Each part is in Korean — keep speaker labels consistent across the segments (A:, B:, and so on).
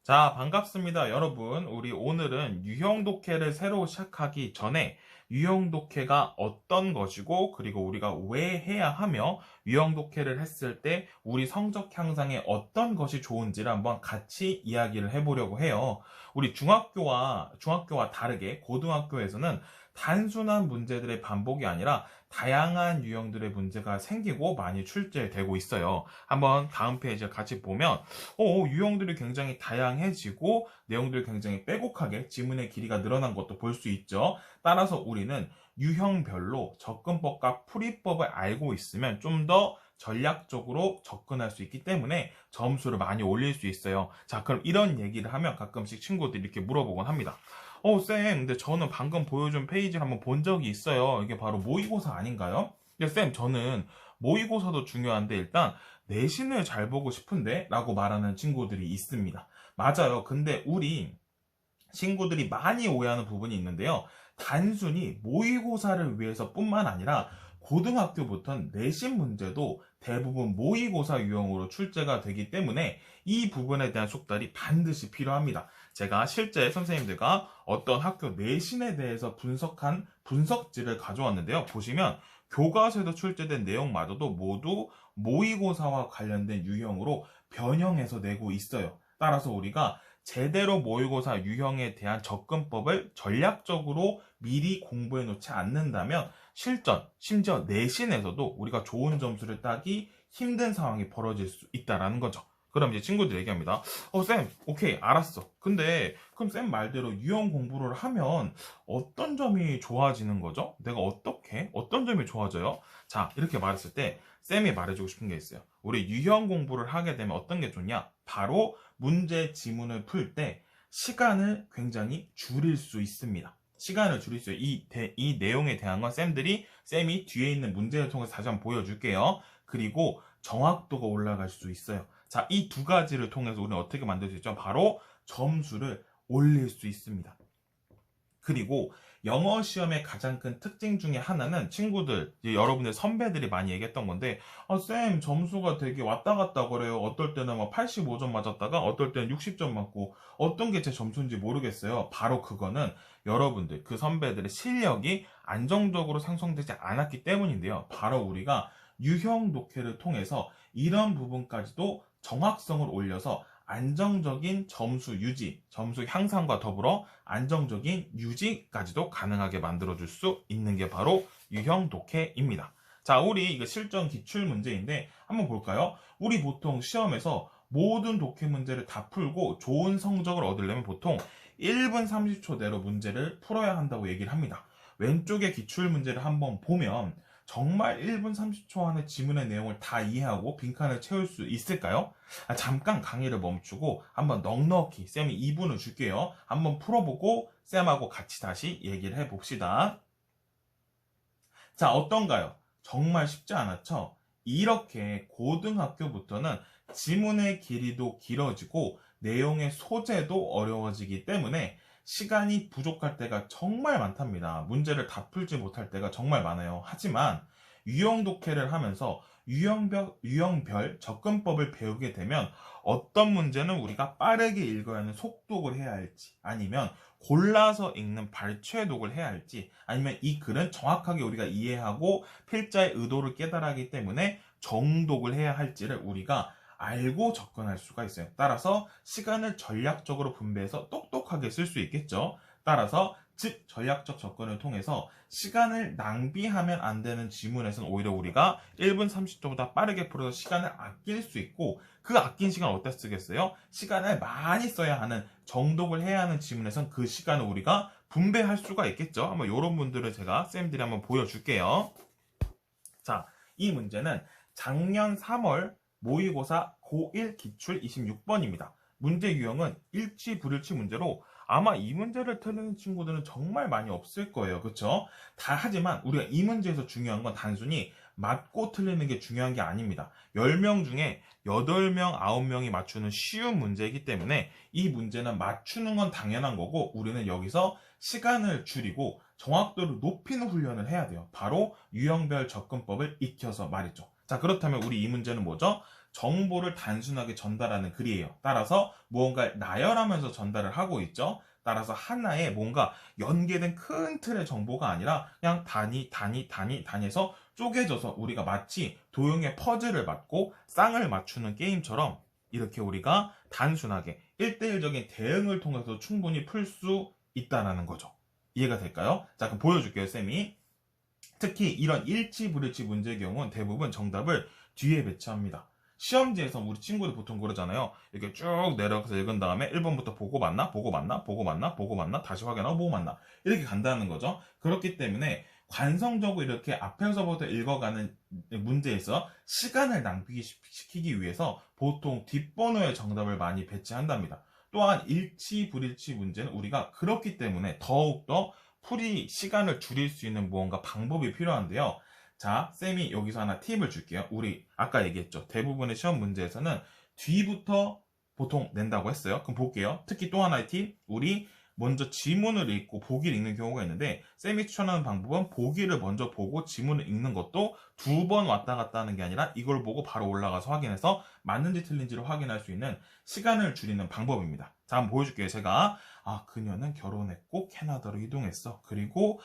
A: 자, 반갑습니다, 여러분. 우리 오늘은 유형 독해를 새로 시작하기 전에 유형 독해가 어떤 것이고, 그리고 우리가 왜 해야 하며, 유형 독해를 했을 때 우리 성적 향상에 어떤 것이 좋은지를 한번 같이 이야기를 해보려고 해요. 우리 중학교와 다르게 고등학교에서는 단순한 문제들의 반복이 아니라 다양한 유형들의 문제가 생기고 많이 출제되고 있어요. 한번 다음 페이지 같이 보면 유형들이 굉장히 다양해지고 내용들이 굉장히 빼곡하게 지문의 길이가 늘어난 것도 볼 수 있죠. 따라서 우리는 유형별로 접근법과 풀이법을 알고 있으면 좀 더 전략적으로 접근할 수 있기 때문에 점수를 많이 올릴 수 있어요. 자, 그럼 이런 얘기를 하면 가끔씩 친구들이 이렇게 물어보곤 합니다. 쌤, 근데 저는 방금 보여준 페이지를 한번 본 적이 있어요. 이게 바로 모의고사 아닌가요? 근데 쌤, 저는 모의고사도 중요한데 일단 내신을 잘 보고 싶은데? 라고 말하는 친구들이 있습니다. 맞아요. 근데 우리 친구들이 많이 오해하는 부분이 있는데요. 단순히 모의고사를 위해서 뿐만 아니라 고등학교부터는 내신 문제도 대부분 모의고사 유형으로 출제가 되기 때문에 이 부분에 대한 숙달이 반드시 필요합니다. 제가 실제 선생님들과 어떤 학교 내신에 대해서 분석한 분석지를 가져왔는데요. 보시면 교과서에도 출제된 내용마저도 모두 모의고사와 관련된 유형으로 변형해서 내고 있어요. 따라서 우리가 제대로 모의고사 유형에 대한 접근법을 전략적으로 미리 공부해 놓지 않는다면 실전, 심지어 내신에서도 우리가 좋은 점수를 따기 힘든 상황이 벌어질 수 있다는 거죠. 그럼 이제 친구들 얘기합니다. 쌤, 오케이, 알았어. 근데 그럼 쌤 말대로 유형 공부를 하면 어떤 점이 좋아지는 거죠? 내가 어떤 점이 좋아져요? 자, 이렇게 말했을 때 쌤이 말해주고 싶은 게 있어요. 우리 유형 공부를 하게 되면 어떤 게 좋냐? 바로 문제 지문을 풀 때 시간을 굉장히 줄일 수 있습니다. 시간을 줄일 수 있어요. 이 내용에 대한 건 쌤이 뒤에 있는 문제를 통해서 다시 한번 보여줄게요. 그리고 정확도가 올라갈 수 있어요. 자, 이 두 가지를 통해서 우리는 어떻게 만들 수 있죠? 바로 점수를 올릴 수 있습니다. 그리고 영어 시험의 가장 큰 특징 중에 하나는 친구들, 여러분들 선배들이 많이 얘기했던 건데, 쌤, 점수가 되게 왔다 갔다 그래요. 어떨 때는 막 85점 맞았다가, 어떨 때는 60점 맞고, 어떤 게 제 점수인지 모르겠어요. 바로 그거는 여러분들, 그 선배들의 실력이 안정적으로 상승되지 않았기 때문인데요. 바로 우리가 유형 독해를 통해서 이런 부분까지도 정확성을 올려서 안정적인 점수 유지, 점수 향상과 더불어 안정적인 유지까지도 가능하게 만들어줄 수 있는 게 바로 유형 독해입니다. 자, 우리 이거 실전 기출 문제인데 한번 볼까요? 우리 보통 시험에서 모든 독해 문제를 다 풀고 좋은 성적을 얻으려면 보통 1분 30초 내로 문제를 풀어야 한다고 얘기를 합니다. 왼쪽의 기출 문제를 한번 보면 정말 1분 30초 안에 지문의 내용을 다 이해하고 빈칸을 채울 수 있을까요? 잠깐 강의를 멈추고 한번 넉넉히 쌤이 2분을 줄게요. 한번 풀어보고 쌤하고 같이 다시 얘기를 해봅시다. 자, 어떤가요? 정말 쉽지 않았죠? 이렇게 고등학교부터는 지문의 길이도 길어지고 내용의 소재도 어려워지기 때문에 시간이 부족할 때가 정말 많답니다. 문제를 다 풀지 못할 때가 정말 많아요. 하지만 유형 독해를 하면서 유형별 접근법을 배우게 되면 어떤 문제는 우리가 빠르게 읽어야 하는 속독을 해야 할지, 아니면 골라서 읽는 발췌독을 해야 할지, 아니면 이 글은 정확하게 우리가 이해하고 필자의 의도를 깨달아야 하기 때문에 정독을 해야 할지를 우리가 알고 접근할 수가 있어요. 따라서 시간을 전략적으로 분배해서 똑똑하게 쓸 수 있겠죠. 따라서 즉 전략적 접근을 통해서 시간을 낭비하면 안 되는 지문에서는 오히려 우리가 1분 30초보다 빠르게 풀어서 시간을 아낄 수 있고, 그 아낀 시간 어디다 쓰겠어요? 시간을 많이 써야 하는, 정독을 해야 하는 지문에선 그 시간을 우리가 분배할 수가 있겠죠. 한번 이런 분들을 제가 쌤들이 한번 보여줄게요. 자, 이 문제는 작년 3월 모의고사 고1 기출 26번입니다. 문제 유형은 일치 불일치 문제로 아마 이 문제를 틀리는 친구들은 정말 많이 없을 거예요. 그렇죠? 하지만 우리가 이 문제에서 중요한 건 단순히 맞고 틀리는 게 중요한 게 아닙니다. 10명 중에 8명, 9명이 맞추는 쉬운 문제이기 때문에 이 문제는 맞추는 건 당연한 거고, 우리는 여기서 시간을 줄이고 정확도를 높이는 훈련을 해야 돼요. 바로 유형별 접근법을 익혀서 말이죠. 자, 그렇다면 우리 이 문제는 뭐죠? 정보를 단순하게 전달하는 글이에요. 따라서 무언가를 나열하면서 전달을 하고 있죠. 따라서 하나의 뭔가 연계된 큰 틀의 정보가 아니라 그냥 단위에서 쪼개져서 우리가 마치 도형의 퍼즐을 맞고 쌍을 맞추는 게임처럼 이렇게 우리가 단순하게 1대1적인 대응을 통해서 충분히 풀 수 있다는 거죠. 이해가 될까요? 자, 그럼 보여줄게요, 쌤이. 특히 이런 일치, 불일치 문제의 경우는 대부분 정답을 뒤에 배치합니다. 시험지에서 우리 친구들 보통 그러잖아요. 이렇게 쭉 내려가서 읽은 다음에 1번부터 보고 맞나? 보고 맞나? 보고 맞나? 보고 맞나? 다시 확인하고 보고 맞나? 이렇게 간다는 거죠. 그렇기 때문에 관성적으로 이렇게 앞에서부터 읽어가는 문제에서 시간을 낭비시키기 위해서 보통 뒷번호의 정답을 많이 배치한답니다. 또한 일치, 불일치 문제는 우리가 그렇기 때문에 더욱더 풀이 시간을 줄일 수 있는 무언가 방법이 필요한데요. 자, 쌤이 여기서 하나 팁을 줄게요. 우리 아까 얘기했죠. 대부분의 시험 문제에서는 뒤부터 보통 낸다고 했어요. 그럼 볼게요. 특히 또 하나의 팁. 우리 먼저 지문을 읽고 보기를 읽는 경우가 있는데 쌤이 추천하는 방법은 보기를 먼저 보고 지문을 읽는 것도 2번 왔다 갔다 하는 게 아니라 이걸 보고 바로 올라가서 확인해서 맞는지 틀린지를 확인할 수 있는 시간을 줄이는 방법입니다. 자, 한번 보여줄게요. 제가 그녀는 결혼했고 캐나다로 이동했어. 그리고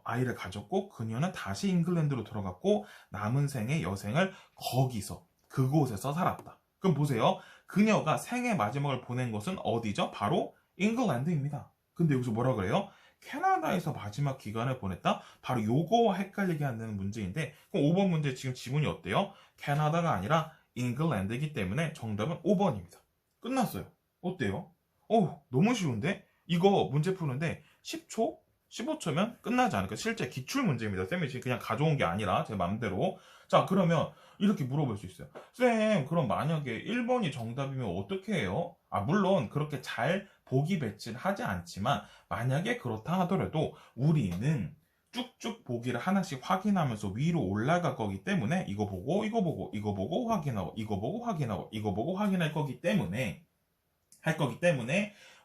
A: 아이를 가졌고 그녀는 다시 잉글랜드로 들어갔고 남은 생의 여생을 거기서 그곳에서 살았다. 그럼 보세요. 그녀가 생의 마지막을 보낸 곳은 어디죠? 바로 잉글랜드입니다. 근데 여기서 뭐라 그래요? 캐나다에서 마지막 기간을 보냈다? 바로 요거와 헷갈리게 하는 문제인데 그럼 5번 문제 지금 지문이 어때요? 캐나다가 아니라 잉글랜드이기 때문에 정답은 5번입니다. 끝났어요. 어때요? 너무 쉬운데? 이거 문제 푸는데 10초? 15초면 끝나지 않을까? 실제 기출 문제입니다. 쌤이 지금 그냥 가져온 게 아니라 제 맘대로. 자, 그러면 이렇게 물어볼 수 있어요. 쌤, 그럼 만약에 1번이 정답이면 어떻게 해요? 물론 그렇게 잘 보기 배치를 하지 않지만 만약에 그렇다 하더라도 우리는 쭉쭉 보기를 하나씩 확인하면서 위로 올라갈 거기 때문에 이거 보고 이거 보고 이거 보고 확인하고 이거 보고 확인하고 이거 보고 확인할 거기 때문에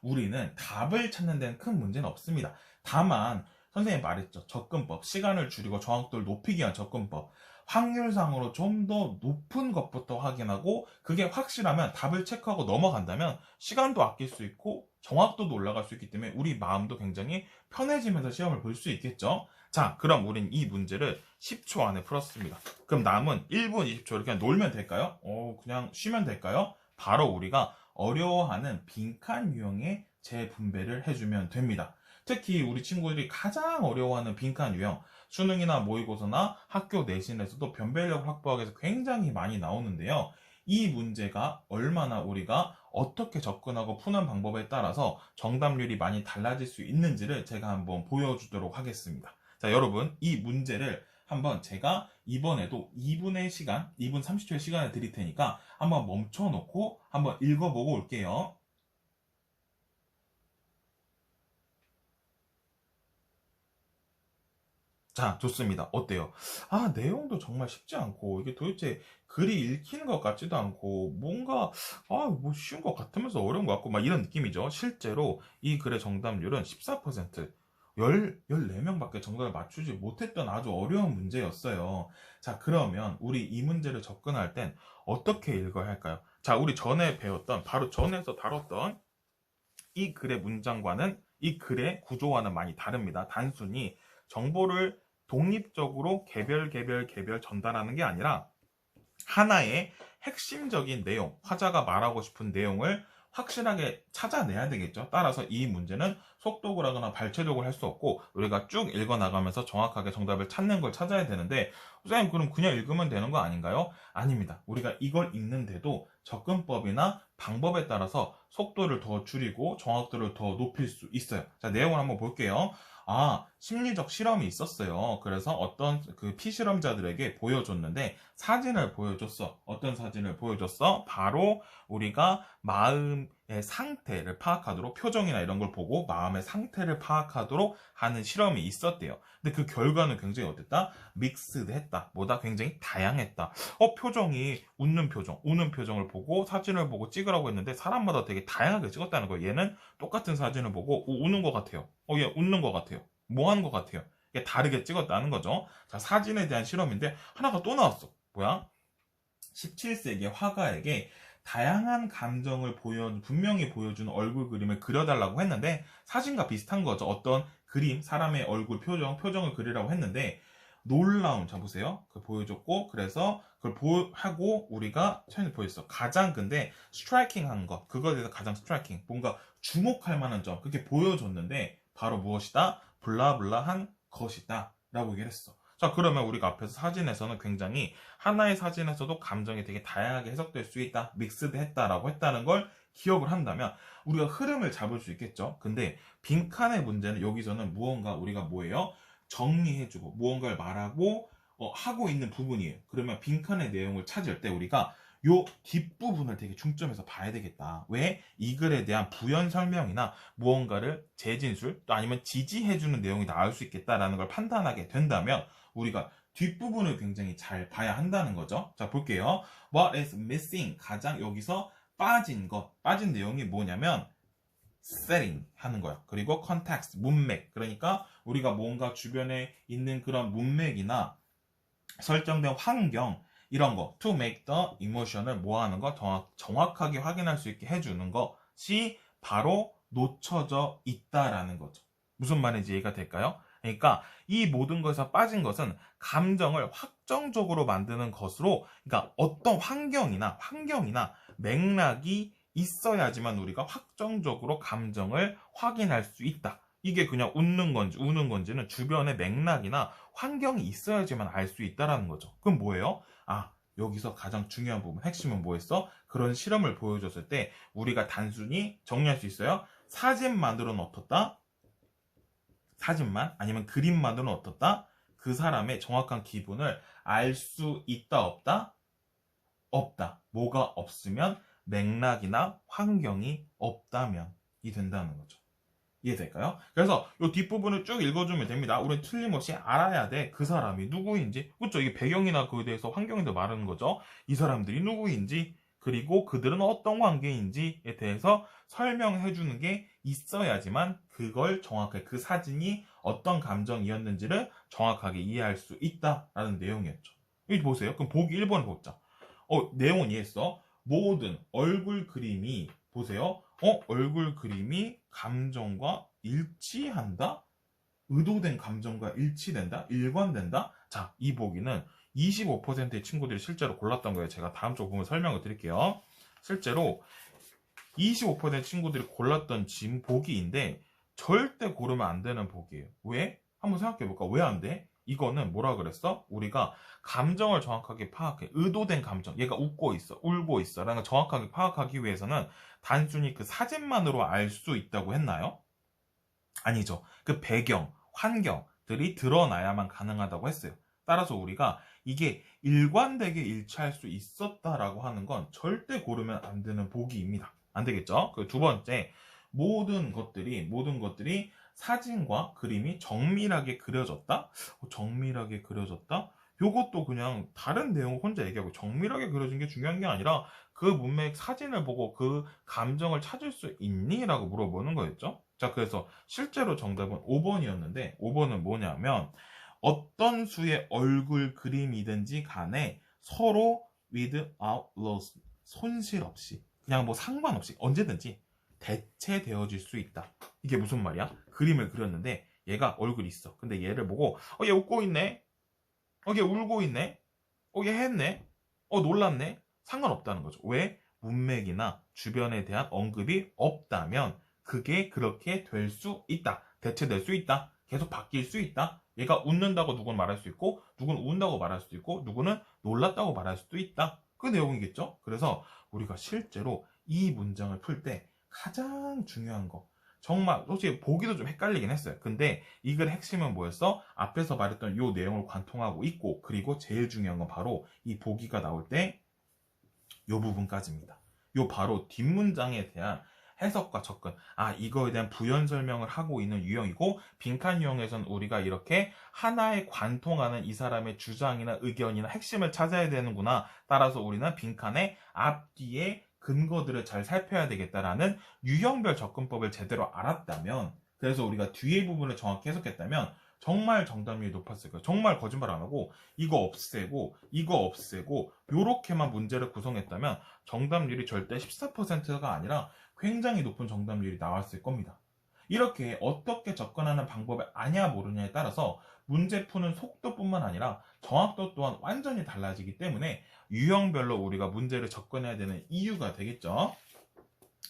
A: 우리는 답을 찾는 데는 큰 문제는 없습니다. 다만 선생님이 말했죠. 접근법, 시간을 줄이고 정확도를 높이기 위한 접근법. 확률상으로 좀 더 높은 것부터 확인하고 그게 확실하면 답을 체크하고 넘어간다면 시간도 아낄 수 있고 정확도도 올라갈 수 있기 때문에 우리 마음도 굉장히 편해지면서 시험을 볼 수 있겠죠. 자, 그럼 우린 이 문제를 10초 안에 풀었습니다. 그럼 남은 1분 20초를 그냥 놀면 될까요? 그냥 쉬면 될까요? 바로 우리가 어려워하는 빈칸 유형의 재분배를 해주면 됩니다. 특히 우리 친구들이 가장 어려워하는 빈칸 유형, 수능이나 모의고사나 학교 내신에서도 변별력을 확보하기 위해서 굉장히 많이 나오는데요. 이 문제가 얼마나 우리가 어떻게 접근하고 푸는 방법에 따라서 정답률이 많이 달라질 수 있는지를 제가 한번 보여주도록 하겠습니다. 자, 여러분, 이 문제를 한번 제가 이번에도 2분 30초의 시간을 드릴 테니까 한번 멈춰놓고 한번 읽어보고 올게요. 자, 좋습니다. 어때요? 내용도 정말 쉽지 않고, 이게 도대체 글이 읽히는 것 같지도 않고, 뭔가, 뭐 쉬운 것 같으면서 어려운 것 같고, 막 이런 느낌이죠. 실제로 이 글의 정답률은 14%, 14명밖에 정답을 맞추지 못했던 아주 어려운 문제였어요. 자, 그러면 우리 이 문제를 접근할 땐 어떻게 읽어야 할까요? 자, 우리 전에 배웠던, 바로 전에서 다뤘던 이 글의 문장과는, 이 글의 구조와는 많이 다릅니다. 단순히 정보를 독립적으로 개별 전달하는 게 아니라 하나의 핵심적인 내용, 화자가 말하고 싶은 내용을 확실하게 찾아내야 되겠죠. 따라서 이 문제는 속독을 하거나 발췌독을 할 수 없고 우리가 쭉 읽어나가면서 정확하게 정답을 찾는 걸 찾아야 되는데 선생님 그럼 그냥 읽으면 되는 거 아닌가요? 아닙니다. 우리가 이걸 읽는데도 접근법이나 방법에 따라서 속도를 더 줄이고 정확도를 더 높일 수 있어요. 자, 내용을 한번 볼게요. 심리적 실험이 있었어요. 그래서 어떤 그 피실험자들에게 보여줬는데 사진을 보여줬어. 어떤 사진을 보여줬어? 바로 우리가 마음의 상태를 파악하도록 표정이나 이런 걸 보고 마음의 상태를 파악하도록 하는 실험이 있었대요. 근데 그 결과는 굉장히 어땠다? 믹스드했다. 뭐다? 굉장히 다양했다. 표정이 웃는 표정, 우는 표정을 보고 사진을 보고 찍으라고 했는데 사람마다 되게 다양하게 찍었다는 거예요. 얘는 똑같은 사진을 보고 우는 것 같아요. 얘 웃는 것 같아요. 뭐 하는 것 같아요. 이게 다르게 찍었다는 거죠. 자, 사진에 대한 실험인데 하나가 또 나왔어. 뭐야? 17세기 화가에게 다양한 감정을 분명히 보여주는 얼굴 그림을 그려달라고 했는데 사진과 비슷한 거죠. 어떤 그림, 사람의 얼굴 표정을 그리라고 했는데 놀라운, 자 보세요. 그 보여줬고 그래서 그걸 하고 우리가 처음에 보였어. 가장 근데 스트라이킹한 것, 그거에 대해서 가장 스트라이킹, 뭔가 주목할 만한 점, 그렇게 보여줬는데 바로 무엇이다? 블라블라한 것이다 라고 얘기를 했어. 자, 그러면 우리가 앞에서 사진에서는 굉장히 하나의 사진에서도 감정이 되게 다양하게 해석될 수 있다, 믹스드 했다라고 했다는 걸 기억을 한다면 우리가 흐름을 잡을 수 있겠죠. 근데 빈칸의 문제는 여기서는 무언가 우리가 뭐예요? 정리해주고 무언가를 말하고 하고 있는 부분이에요. 그러면 빈칸의 내용을 찾을 때 우리가 요 뒷부분을 되게 중점해서 봐야 되겠다. 왜? 이 글에 대한 부연 설명이나 무언가를 재진술 또 아니면 지지해주는 내용이 나올 수 있겠다라는 걸 판단하게 된다면 우리가 뒷부분을 굉장히 잘 봐야 한다는 거죠. 자, 볼게요. What is missing? 가장 여기서 빠진 내용이 뭐냐면 setting 하는 거야. 그리고 context, 문맥. 그러니까 우리가 뭔가 주변에 있는 그런 문맥이나 설정된 환경 이런 거 to make the emotion을 모아하는 거 정확하게 확인할 수 있게 해주는 것이 바로 놓쳐져 있다라는 거죠. 무슨 말인지 이해가 될까요? 그러니까 이 모든 것에서 빠진 것은 감정을 확정적으로 만드는 것으로, 그러니까 어떤 환경이나 맥락이 있어야지만 우리가 확정적으로 감정을 확인할 수 있다. 이게 그냥 웃는 건지 우는 건지는 주변의 맥락이나 환경이 있어야지만 알 수 있다라는 거죠. 그럼 뭐예요? 여기서 가장 중요한 부분, 핵심은 뭐였어? 그런 실험을 보여줬을 때 우리가 단순히 정리할 수 있어요. 사진만으로는 어떻다? 사진만 아니면 그림만으로는 어떻다? 그 사람의 정확한 기분을 알 수 있다, 없다? 없다. 뭐가 없으면 맥락이나 환경이 없다면 이 된다는 거죠. 이해될까요? 그래서 이 뒷부분을 쭉 읽어주면 됩니다. 우리는 틀림없이 알아야 돼. 그 사람이 누구인지. 그렇죠? 이게 배경이나 그에 대해서 환경에 대해 말하는 거죠. 이 사람들이 누구인지, 그리고 그들은 어떤 관계인지에 대해서 설명해 주는 게 있어야지만 그걸 정확하게, 그 사진이 어떤 감정이었는지를 정확하게 이해할 수 있다라는 내용이었죠. 여기 보세요. 그럼 보기 1번을 보자. 내용은 이해했어. 모든 얼굴 그림이, 보세요. 얼굴 그림이 감정과 일치한다? 의도된 감정과 일치된다? 일관된다? 자, 이 보기는 25%의 친구들이 실제로 골랐던 거예요. 제가 다음 쪽 보면 설명을 드릴게요. 실제로 25%의 친구들이 골랐던 보기인데 절대 고르면 안 되는 보기예요. 왜? 한번 생각해 볼까? 왜 안 돼? 이거는 뭐라 그랬어? 우리가 감정을 정확하게 파악해. 의도된 감정. 얘가 웃고 있어, 울고 있어 라는 걸 정확하게 파악하기 위해서는 단순히 그 사진만으로 알 수 있다고 했나요? 아니죠. 그 배경, 환경들이 드러나야만 가능하다고 했어요. 따라서 우리가 이게 일관되게 일치할 수 있었다라고 하는 건 절대 고르면 안 되는 보기입니다. 안 되겠죠? 그 두 번째, 모든 것들이 사진과 그림이 정밀하게 그려졌다? 정밀하게 그려졌다? 요것도 그냥 다른 내용 혼자 얘기하고, 정밀하게 그려진 게 중요한 게 아니라 그 문맥 사진을 보고 그 감정을 찾을 수 있니? 라고 물어보는 거였죠. 자, 그래서 실제로 정답은 5번이었는데 5번은 뭐냐면 어떤 수의 얼굴 그림이든지 간에 서로 without loss, 손실 없이, 그냥 뭐 상관없이 언제든지 대체되어질 수 있다. 이게 무슨 말이야? 그림을 그렸는데 얘가 얼굴이 있어. 근데 얘를 보고 얘 웃고 있네, 얘 울고 있네, 얘 했네, 놀랐네, 상관없다는 거죠. 왜? 문맥이나 주변에 대한 언급이 없다면 그게 그렇게 될 수 있다. 대체될 수 있다. 계속 바뀔 수 있다. 얘가 웃는다고 누구는 말할 수 있고, 누구는 운다고 말할 수도 있고, 누구는 놀랐다고 말할 수도 있다. 그 내용이겠죠? 그래서 우리가 실제로 이 문장을 풀 때 가장 중요한 거, 정말 솔직히 보기도 좀 헷갈리긴 했어요. 근데 이 글의 핵심은 뭐였어? 앞에서 말했던 이 내용을 관통하고 있고, 그리고 제일 중요한 건 바로 이 보기가 나올 때 이 부분까지입니다. 요 바로 뒷문장에 대한 해석과 접근. 이거에 대한 부연 설명을 하고 있는 유형이고, 빈칸 유형에서는 우리가 이렇게 하나에 관통하는 이 사람의 주장이나 의견이나 핵심을 찾아야 되는구나. 따라서 우리는 빈칸의 앞뒤에 근거들을 잘 살펴야 되겠다라는 유형별 접근법을 제대로 알았다면, 그래서 우리가 뒤에 부분을 정확히 해석했다면 정말 정답률이 높았을 거예요. 정말 거짓말 안 하고 이거 없애고 요렇게만 문제를 구성했다면 정답률이 절대 14%가 아니라 굉장히 높은 정답률이 나왔을 겁니다. 이렇게 어떻게 접근하는 방법을 아냐 모르냐에 따라서 문제 푸는 속도뿐만 아니라 정확도 또한 완전히 달라지기 때문에 유형별로 우리가 문제를 접근해야 되는 이유가 되겠죠.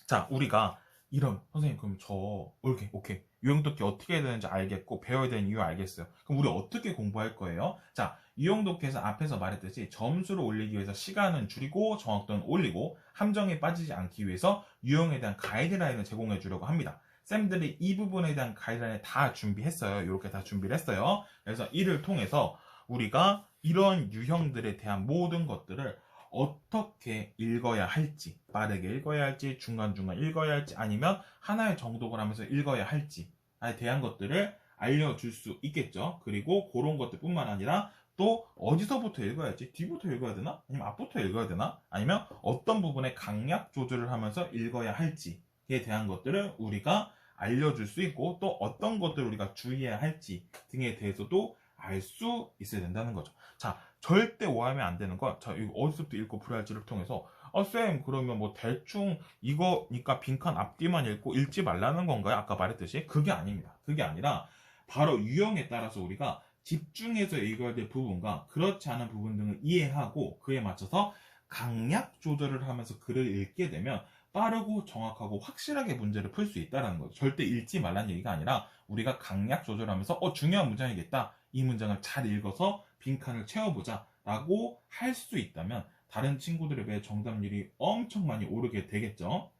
A: 자, 우리가 이런 선생님 그럼 저 오케이 유형독해 어떻게 해야 되는지 알겠고 배워야 되는 이유 알겠어요. 그럼 우리 어떻게 공부할 거예요? 자, 유형독해에서 앞에서 말했듯이 점수를 올리기 위해서 시간은 줄이고 정확도는 올리고 함정에 빠지지 않기 위해서 유형에 대한 가이드라인을 제공해 주려고 합니다. 쌤들이 이 부분에 대한 가이드라인을 다 준비했어요. 이렇게 다 준비를 했어요. 그래서 이를 통해서 우리가 이런 유형들에 대한 모든 것들을 어떻게 읽어야 할지, 빠르게 읽어야 할지, 중간중간 읽어야 할지, 아니면 하나의 정독을 하면서 읽어야 할지에 대한 것들을 알려줄 수 있겠죠. 그리고 그런 것들뿐만 아니라 또 어디서부터 읽어야 할지, 뒤부터 읽어야 되나? 아니면 앞부터 읽어야 되나? 아니면 어떤 부분에 강약 조절을 하면서 읽어야 할지에 대한 것들을 우리가 알려줄 수 있고, 또 어떤 것들을 우리가 주의해야 할지 등에 대해서도 알 수 있어야 된다는 거죠. 자, 절대 오해하면 안 되는 건, 자, 이거 어디서부터 읽고 풀어야지를 통해서, 쌤, 그러면 뭐 대충 이거니까 빈칸 앞뒤만 읽고 읽지 말라는 건가요? 아까 말했듯이? 그게 아닙니다. 그게 아니라, 바로 유형에 따라서 우리가 집중해서 읽어야 될 부분과 그렇지 않은 부분 등을 이해하고 그에 맞춰서 강약 조절을 하면서 글을 읽게 되면 빠르고 정확하고 확실하게 문제를 풀 수 있다는 거죠. 절대 읽지 말라는 얘기가 아니라 우리가 강약 조절하면서 중요한 문장이겠다. 이 문장을 잘 읽어서 빈칸을 채워보자 라고 할 수 있다면 다른 친구들에 비해 정답률이 엄청 많이 오르게 되겠죠.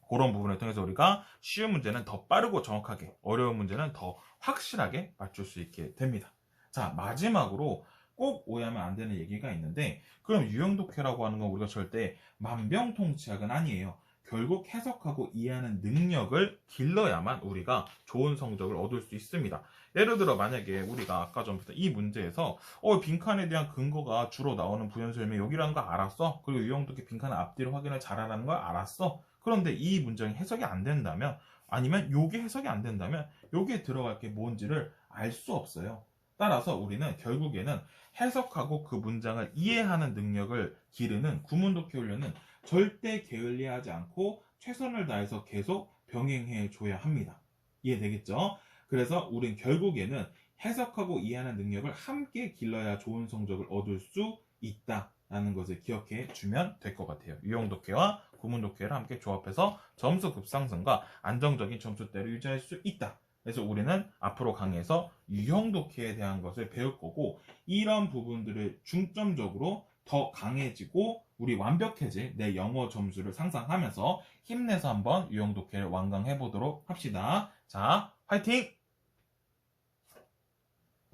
A: 그런 부분을 통해서 우리가 쉬운 문제는 더 빠르고 정확하게, 어려운 문제는 더 확실하게 맞출 수 있게 됩니다. 자, 마지막으로 꼭 오해하면 안 되는 얘기가 있는데, 그럼 유형독해라고 하는 건 우리가 절대 만병통치약은 아니에요. 결국 해석하고 이해하는 능력을 길러야만 우리가 좋은 성적을 얻을 수 있습니다. 예를 들어 만약에 우리가 아까 전부터 이 문제에서 빈칸에 대한 근거가 주로 나오는 부연설명 여기라는 거 알았어? 그리고 유형독해 빈칸의 앞뒤를 확인을 잘하라는 걸 알았어? 그런데 이 문장이 해석이 안 된다면, 아니면 요게 해석이 안 된다면 요게 들어갈 게 뭔지를 알 수 없어요. 따라서 우리는 결국에는 해석하고 그 문장을 이해하는 능력을 기르는 구문독해 훈련은 절대 게을리하지 않고 최선을 다해서 계속 병행해 줘야 합니다. 이해되겠죠? 그래서 우린 결국에는 해석하고 이해하는 능력을 함께 길러야 좋은 성적을 얻을 수 있다라는 것을 기억해 주면 될 것 같아요. 유형독해와 구문독해를 함께 조합해서 점수 급상승과 안정적인 점수대를 유지할 수 있다. 그래서 우리는 앞으로 강의에서 유형독해에 대한 것을 배울 거고, 이런 부분들을 중점적으로 더 강해지고 우리 완벽해질 내 영어 점수를 상상하면서 힘내서 한번 유형독해를 완강해 보도록 합시다. 자, 화이팅!